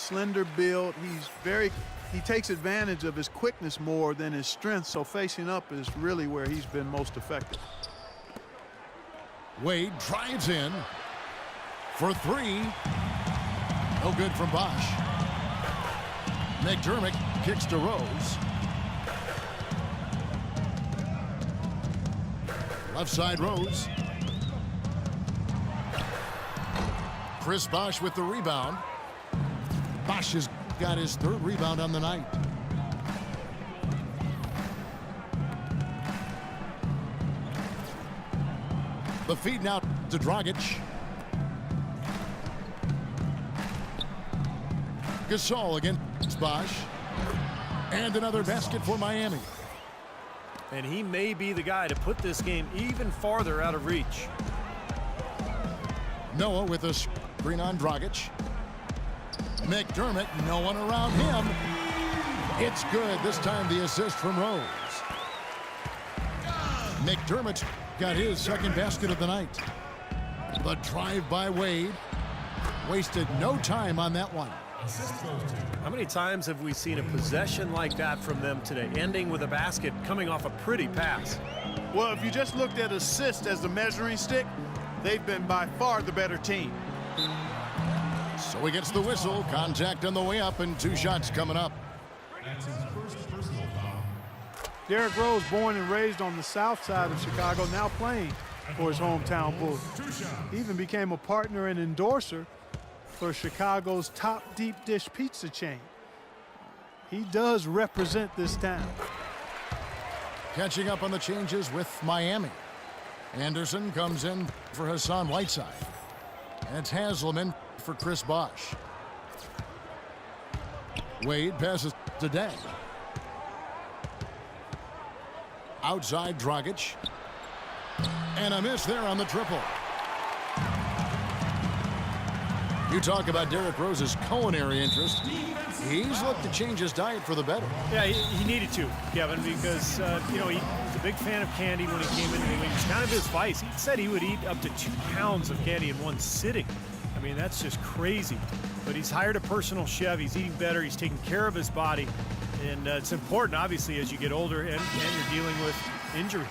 slender build. He takes advantage of his quickness more than his strength, so facing up is really where he's been most effective. Wade drives in for three. No good from Bosch. McDermott kicks to Rose. Left side Rose. Chris Bosch with the rebound. Bosch has got his third rebound on the night. The feed now to Dragic. Gasol against Bosch. And another basket for Miami. And he may be the guy to put this game even farther out of reach. Noah with a screen on Dragic. McDermott, no one around him. It's good. This time the assist from Rose. McDermott got his second basket of the night. The drive by Wade. Wasted no time on that one. How many times have we seen a possession like that from them today, ending with a basket coming off a pretty pass? Well, if you just looked at assists as the measuring stick, they've been by far the better team. So he gets the whistle. Contact on the way up and two shots coming up. That's his first personal foul. Derrick Rose, born and raised on the south side of Chicago, now playing for his hometown Bulls. He even became a partner and endorser for Chicago's top deep dish pizza chain. He does represent this town. Catching up on the changes with Miami. Anderson comes in for Hassan Whiteside. And it's Haselman for Chris Bosch. Wade passes to Deng. Outside Dragic. And a miss there on the triple. You talk about Derrick Rose's culinary interest. He's looked to change his diet for the better. Yeah, he needed to, Kevin, because, you know, he was a big fan of candy when he came in. It was kind of his vice. He said he would eat up to 2 pounds of candy in one sitting. I mean, that's just crazy. But he's hired a personal chef. He's eating better. He's taking care of his body. And it's important, obviously, as you get older and you're dealing with injuries.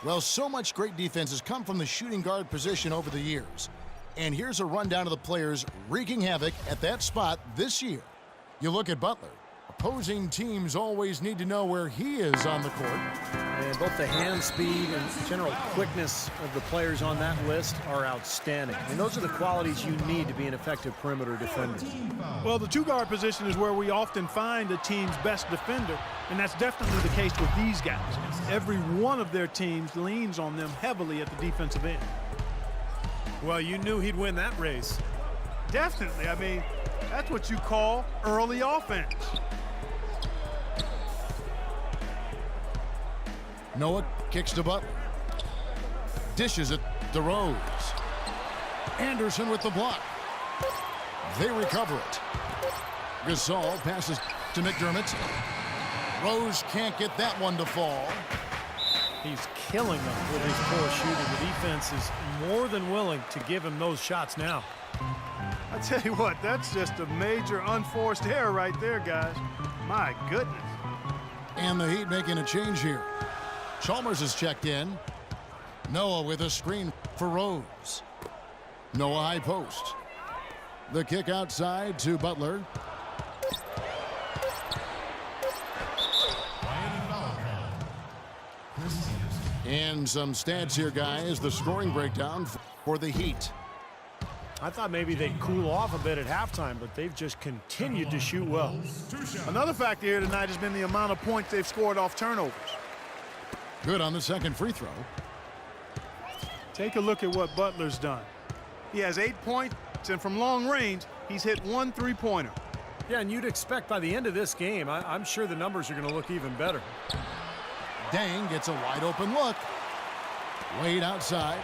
Well, so much great defense has come from the shooting guard position over the years. And here's a rundown of the players wreaking havoc at that spot this year. You look at Butler. Opposing teams always need to know where he is on the court. And both the hand speed and general quickness of the players on that list are outstanding. And those are the qualities you need to be an effective perimeter defender. Well, the two-guard position is where we often find a team's best defender, and that's definitely the case with these guys. Every one of their teams leans on them heavily at the defensive end. Well, you knew he'd win that race. Definitely. I mean, that's what you call early offense. Noah kicks to Butler. Dishes it to Rose. Anderson with the block. They recover it. Gasol passes to McDermott. Rose can't get that one to fall. He's killing them with his poor shooting. The defense is more than willing to give him those shots now. I tell you what, that's just a major unforced error right there, guys. My goodness. And the Heat making a change here. Chalmers is checked in. Noah with a screen for Rose. Noah high post. The kick outside to Butler. And some stats here, guys. The scoring breakdown for the Heat. I thought maybe they'd cool off a bit at halftime, but they've just continued to shoot well. Another factor here tonight has been the amount of points they've scored off turnovers. Good on the second free throw. Take a look at what Butler's done. He has 8 points, and from long range, he's hit 1 3-pointer. Yeah, and you'd expect by the end of this game, I'm sure the numbers are going to look even better. Deng gets a wide open look. Wade outside.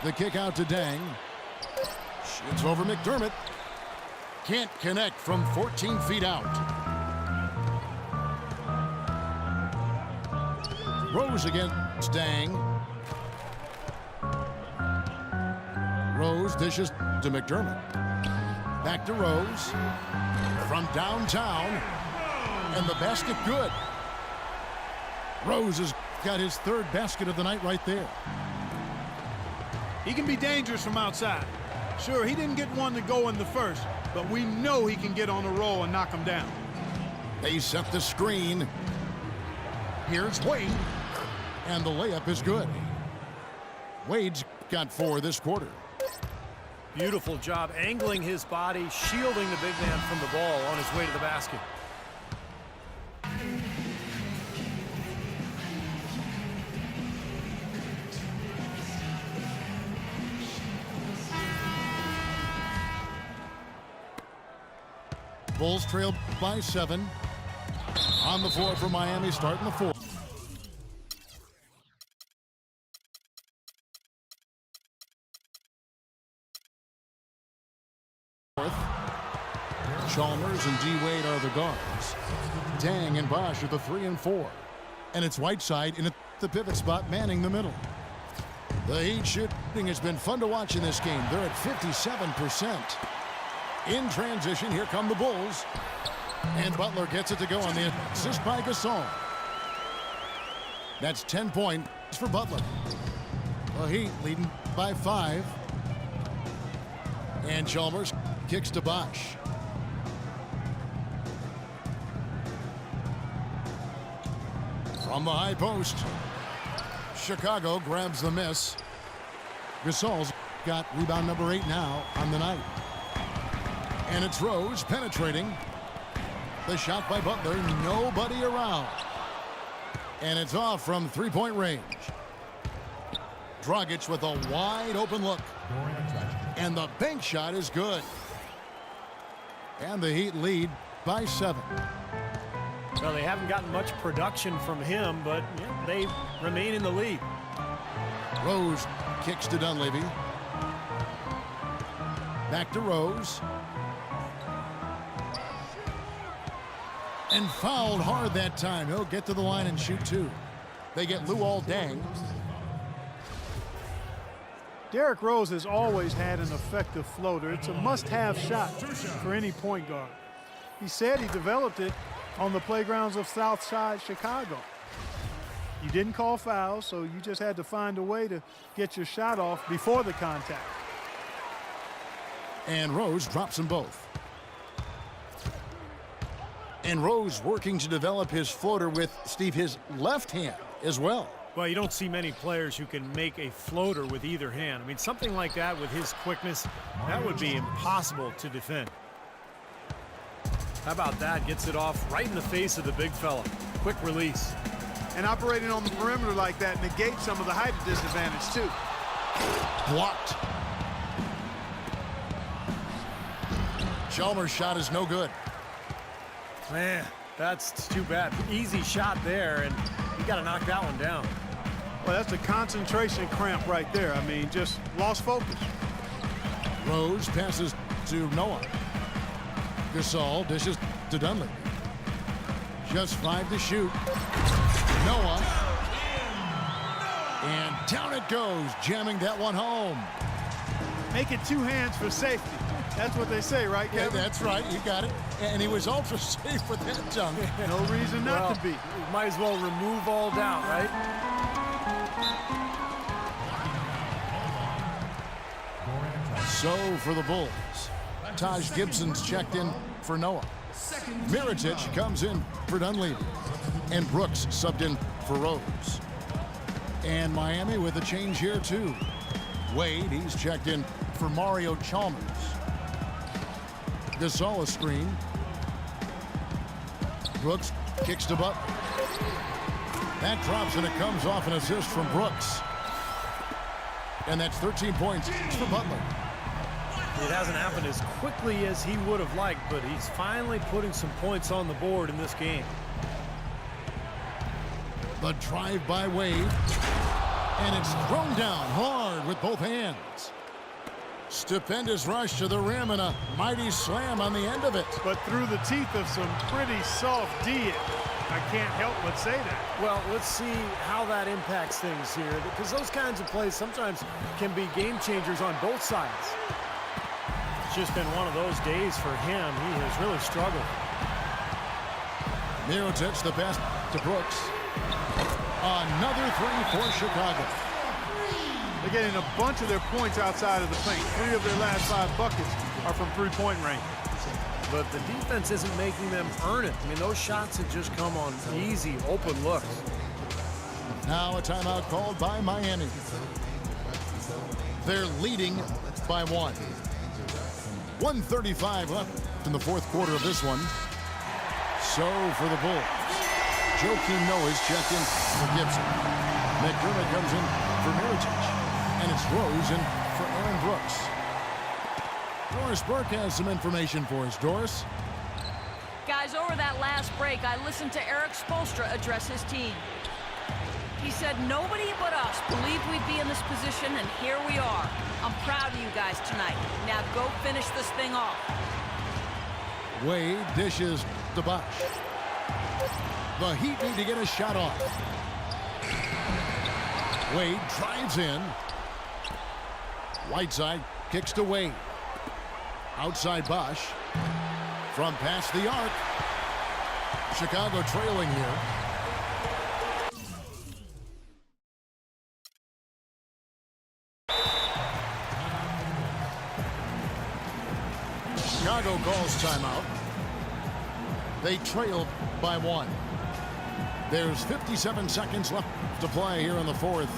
The kick out to Deng. Shoots over McDermott. Can't connect from 14 feet out. Rose against Deng. Rose dishes to McDermott. Back to Rose. From downtown. And the basket good. Rose has got his third basket of the night right there. He can be dangerous from outside. Sure, he didn't get one to go in the first, but we know he can get on a roll and knock him down. They set the screen. Here's Wade. And the layup is good. Wade's got 4 this quarter. Beautiful job angling his body, shielding the big man from the ball on his way to the basket. Bulls trail by 7. On the floor for Miami, starting the 4th. Chalmers and D. Wade are the guards. Dang and Bosch are the 3 and 4. And it's Whiteside in the pivot spot, manning the middle. The Heat shooting has been fun to watch in this game. They're at 57%. In transition, here come the Bulls. And Butler gets it to go on the assist by Gasol. That's 10 points for Butler. The Heat leading by 5. And Chalmers kicks to Bosch. From the high post, Chicago grabs the miss. Gasol's got rebound number 8 now on the night. And it's Rose penetrating. The shot by Butler, nobody around. And it's off from 3-point range. Dragic with a wide open look. And the bank shot is good. And the Heat lead by 7. Well, they haven't gotten much production from him, but yeah, they remain in the lead. Rose kicks to Dunleavy. Back to Rose. And fouled hard that time. He'll get to the line and shoot 2. They get Luol Deng. Derrick Rose has always had an effective floater. It's a must-have shot for any point guard. He said he developed it on the playgrounds of Southside Chicago. You didn't call fouls, so you just had to find a way to get your shot off before the contact. And Rose drops them both. And Rose working to develop his floater with, Steve, his left hand as well. Well, you don't see many players who can make a floater with either hand. I mean, something like that with his quickness, that would be impossible to defend. How about that? Gets it off right in the face of the big fella. Quick release. And operating on the perimeter like that negates some of the height disadvantage, too. Blocked. Chalmers' shot is no good. Man, that's too bad. Easy shot there, and you got to knock that one down. Well, that's a concentration cramp right there. I mean, just lost focus. Rose passes to Noah. Gasol dishes to Dunleavy. Just 5 to shoot. Noah. And down it goes, jamming that one home. Make it 2 hands for safety. That's what they say, right, Kevin? Yeah, that's right. You got it. And he was ultra safe with that dunk. No reason not to be. Might as well remove all doubt, right? So for the Bulls, Taj Gibson's checked in for Noah. Mirotic comes in for Dunleavy. And Brooks subbed in for Rose. And Miami with a change here, too. Wade, he's checked in for Mario Chalmers. Gasol a screen. Brooks kicks to Butler. That drops and it comes off an assist from Brooks. And that's 13 points for Butler. It hasn't happened as quickly as he would have liked, but he's finally putting some points on the board in this game. The drive by Wade. And it's thrown down hard with both hands. Stupendous rush to the rim and a mighty slam on the end of it. But through the teeth of some pretty soft D. I can't help but say that. Well, let's see how that impacts things here, because those kinds of plays sometimes can be game changers on both sides. It's just been one of those days for him. He has really struggled. Mirotic, the pass to Brooks. Another three for Chicago. They're getting a bunch of their points outside of the paint. 3 of their last 5 buckets are from three-point range. But the defense isn't making them earn it. I mean, those shots have just come on easy, open looks. Now a timeout called by Miami. They're leading by 1. 1:35 left in the fourth quarter of this one. So for the Bulls, Joakim Noah's checked in for Gibson. McDermott comes in for Mirotic. And it's Rose in for Aaron Brooks. Doris Burke has some information for us. Doris? Guys, over that last break, I listened to Eric Spoelstra address his team. He said nobody but us believed we'd be in this position, and here we are. I'm proud of you guys tonight. Now go finish this thing off. Wade dishes to Bosh. The Heat need to get a shot off. Wade drives in. Whiteside kicks to Wade. Outside Bosh. From past the arc. Chicago trailing here. Chicago calls timeout. They trail by 1. There's 57 seconds left to play here in the fourth.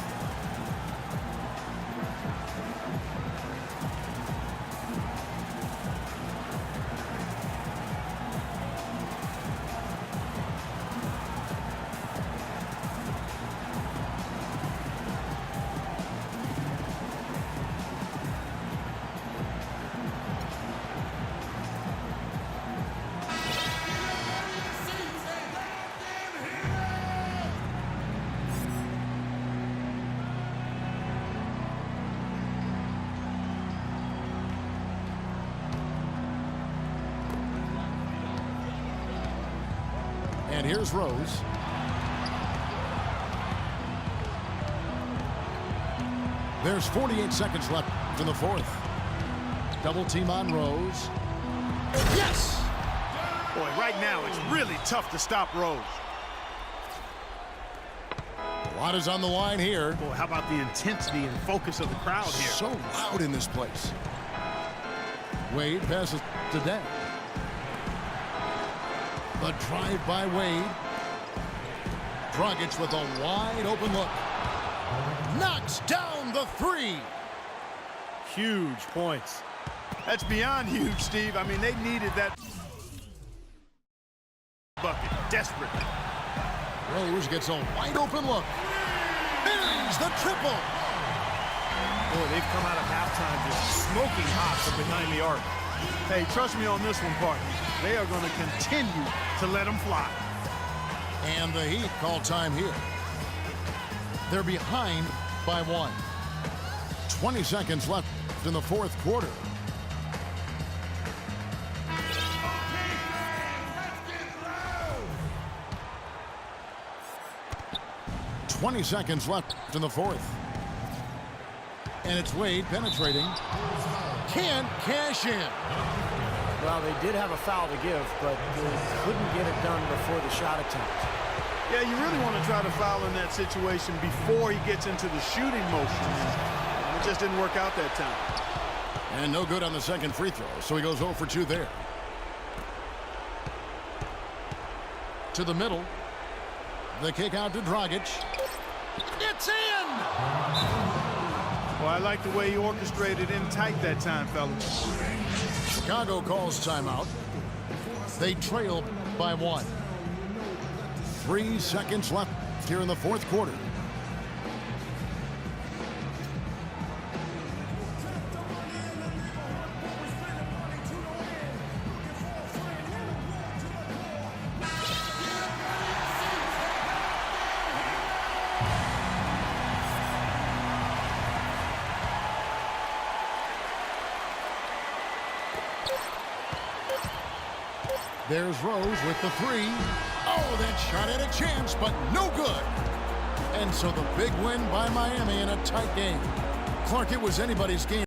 And here's Rose. There's 48 seconds left in the fourth. Double team on Rose. Yes! Boy, right now it's really tough to stop Rose. A lot is on the line here. Boy, how about the intensity and focus of the crowd here? So loud in this place. Wade passes to Deng. The drive by Wade. Dragic with a wide open look. Knocks down the three. Huge points. That's beyond huge, Steve. I mean, they needed that bucket desperately. Rose gets a wide open look. Buries the triple. Boy, they've come out of halftime just smoking hot from behind the arc. Hey, trust me on this one, partner. They are going to continue to let them fly. And the Heat call time here. They're behind by 1. 20 seconds left in the fourth quarter. $20 seconds left in the fourth. And it's Wade penetrating. Can't cash in. Well, they did have a foul to give, but they couldn't get it done before the shot attempt. Yeah, you really want to try to foul in that situation before he gets into the shooting motion. It just didn't work out that time. And no good on the second free throw, so he goes 0 for 2 there. To the middle. The kick out to Dragic. It's in! Well, I like the way he orchestrated in tight that time, fellas. Chicago calls timeout. They trail by 1. 3 seconds left here in the fourth quarter. There's Rose with the three. Oh, that shot had a chance, but no good. And so the big win by Miami in a tight game. Clark, it was anybody's game.